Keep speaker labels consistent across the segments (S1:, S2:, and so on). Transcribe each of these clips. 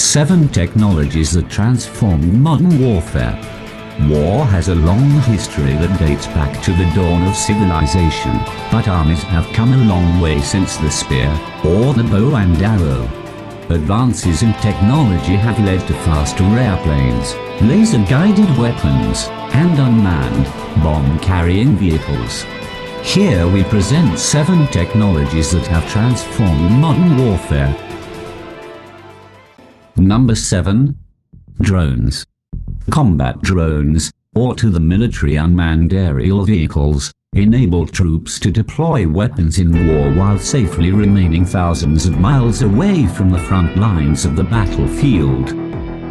S1: 7 technologies that transformed modern warfare. War has a long history that dates back to the dawn of civilization, but armies have come a long way since the spear, or the bow and arrow. Advances in technology have led to faster airplanes, laser-guided weapons, and unmanned, bomb-carrying vehicles. Here we present 7 technologies that have transformed modern warfare. Number 7. Drones. Combat drones, or to the military unmanned aerial vehicles, enable troops to deploy weapons in war while safely remaining thousands of miles away from the front lines of the battlefield.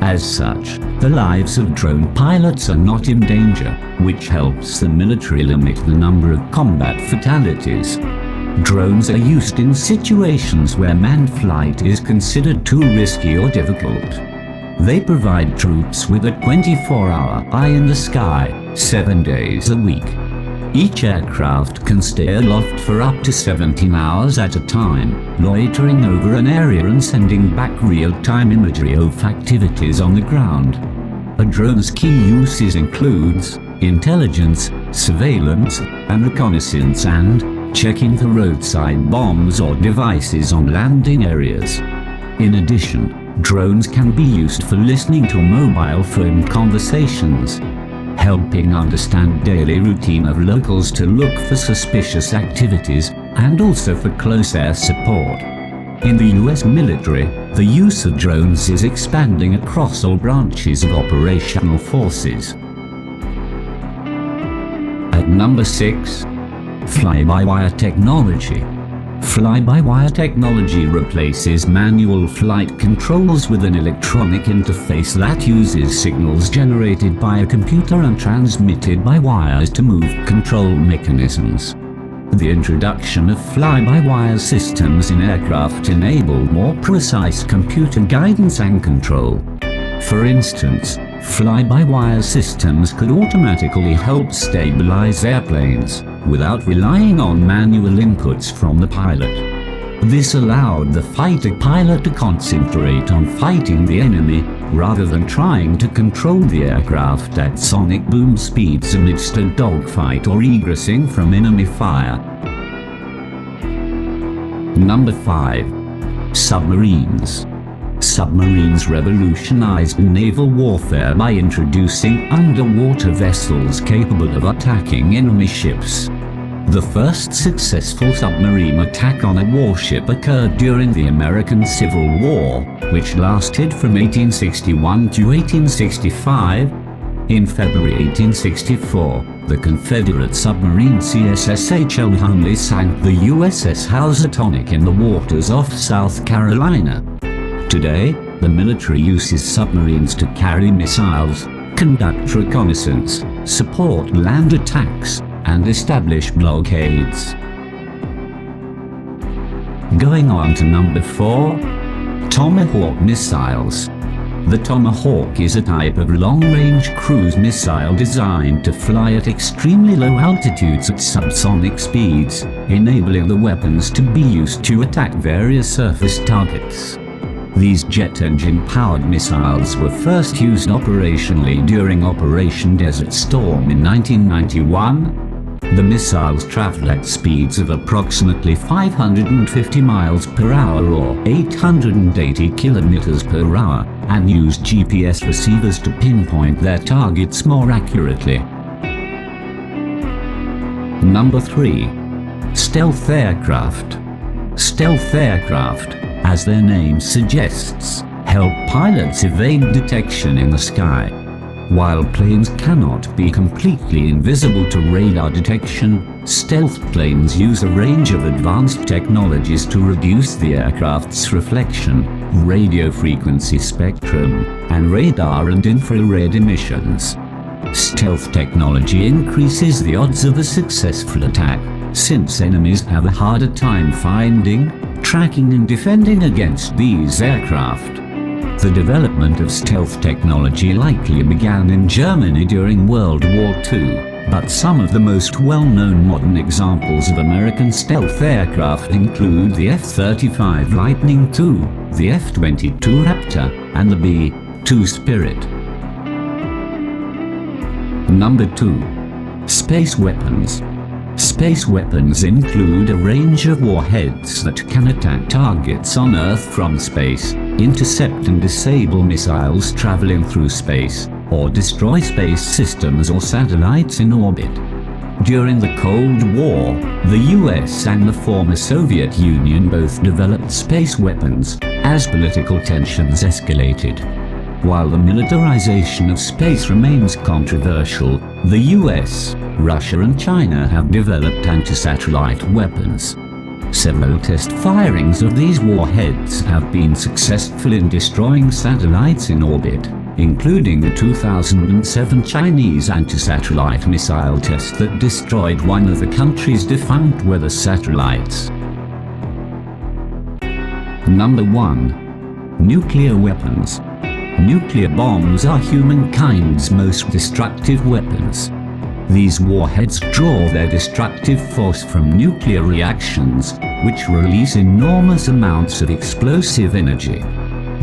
S1: As such, the lives of drone pilots are not in danger, which helps the military limit the number of combat fatalities. Drones are used in situations where manned flight is considered too risky or difficult. They provide troops with a 24-hour eye in the sky, 7 days a week. Each aircraft can stay aloft for up to 17 hours at a time, loitering over an area and sending back real-time imagery of activities on the ground. A drone's key uses includes intelligence, surveillance, and reconnaissance, and checking for roadside bombs or devices on landing areas. In addition, drones can be used for listening to mobile phone conversations, helping understand daily routine of locals to look for suspicious activities, and also for close air support. In the US military, the use of drones is expanding across all branches of operational forces. At number 6. Fly-by-wire technology. Fly-by-wire technology replaces manual flight controls with an electronic interface that uses signals generated by a computer and transmitted by wires to move control mechanisms. The introduction of fly-by-wire systems in aircraft enabled more precise computer guidance and control. For instance, fly-by-wire systems could automatically help stabilize airplanes, without relying on manual inputs from the pilot. This allowed the fighter pilot to concentrate on fighting the enemy, rather than trying to control the aircraft at sonic boom speeds amidst a dogfight or egressing from enemy fire. Number 5. Submarines. Submarines revolutionized naval warfare by introducing underwater vessels capable of attacking enemy ships. The first successful submarine attack on a warship occurred during the American Civil War, which lasted from 1861 to 1865. In February 1864, the Confederate submarine CSS Hunley sank the USS Housatonic in the waters off South Carolina. Today, the military uses submarines to carry missiles, conduct reconnaissance, support land attacks, and establish blockades. Going on to number 4. Tomahawk missiles. The Tomahawk is a type of long-range cruise missile designed to fly at extremely low altitudes at subsonic speeds, enabling the weapons to be used to attack various surface targets. These jet engine-powered missiles were first used operationally during Operation Desert Storm in 1991. The missiles travel at speeds of approximately 550 miles per hour or 880 kilometers per hour, and use GPS receivers to pinpoint their targets more accurately. Number 3. Stealth aircraft. Stealth aircraft, as their name suggests, help pilots evade detection in the sky. While planes cannot be completely invisible to radar detection, stealth planes use a range of advanced technologies to reduce the aircraft's reflection, radio frequency spectrum, and radar and infrared emissions. Stealth technology increases the odds of a successful attack, since enemies have a harder time finding, tracking and defending against these aircraft. The development of stealth technology likely began in Germany during World War II, but some of the most well-known modern examples of American stealth aircraft include the F-35 Lightning II, the F-22 Raptor, and the B-2 Spirit. Number 2. Space weapons. Space weapons include a range of warheads that can attack targets on Earth from space, intercept and disable missiles traveling through space, or destroy space systems or satellites in orbit. During the Cold War, the US and the former Soviet Union both developed space weapons, as political tensions escalated. While the militarization of space remains controversial, the US, Russia and China have developed anti-satellite weapons. Several test firings of these warheads have been successful in destroying satellites in orbit, including the 2007 Chinese anti-satellite missile test that destroyed one of the country's defunct weather satellites. Number 1. Nuclear weapons. Nuclear bombs are humankind's most destructive weapons. These warheads draw their destructive force from nuclear reactions, which release enormous amounts of explosive energy.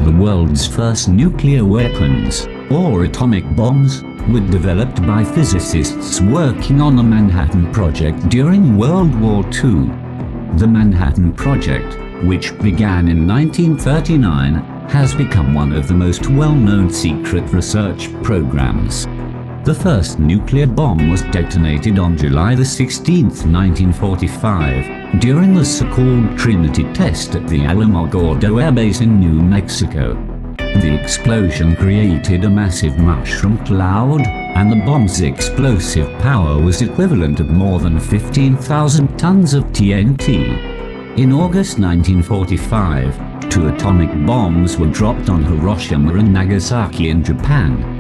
S1: The world's first nuclear weapons, or atomic bombs, were developed by physicists working on the Manhattan Project during World War II. The Manhattan Project, which began in 1939, has become one of the most well-known secret research programs. The first nuclear bomb was detonated on July 16, 1945, during the so-called Trinity test at the Alamogordo Air Base in New Mexico. The explosion created a massive mushroom cloud, and the bomb's explosive power was equivalent of more than 15,000 tons of TNT. In August 1945, 2 atomic bombs were dropped on Hiroshima and Nagasaki in Japan.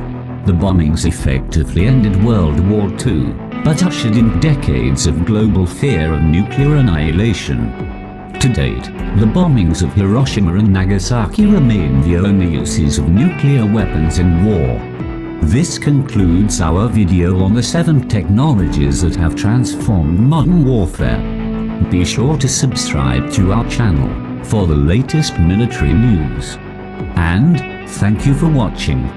S1: The bombings effectively ended World War II, but ushered in decades of global fear of nuclear annihilation. To date, the bombings of Hiroshima and Nagasaki remain the only uses of nuclear weapons in war. This concludes our video on the 7 technologies that have transformed modern warfare. Be sure to subscribe to our channel for the latest military news. And thank you for watching.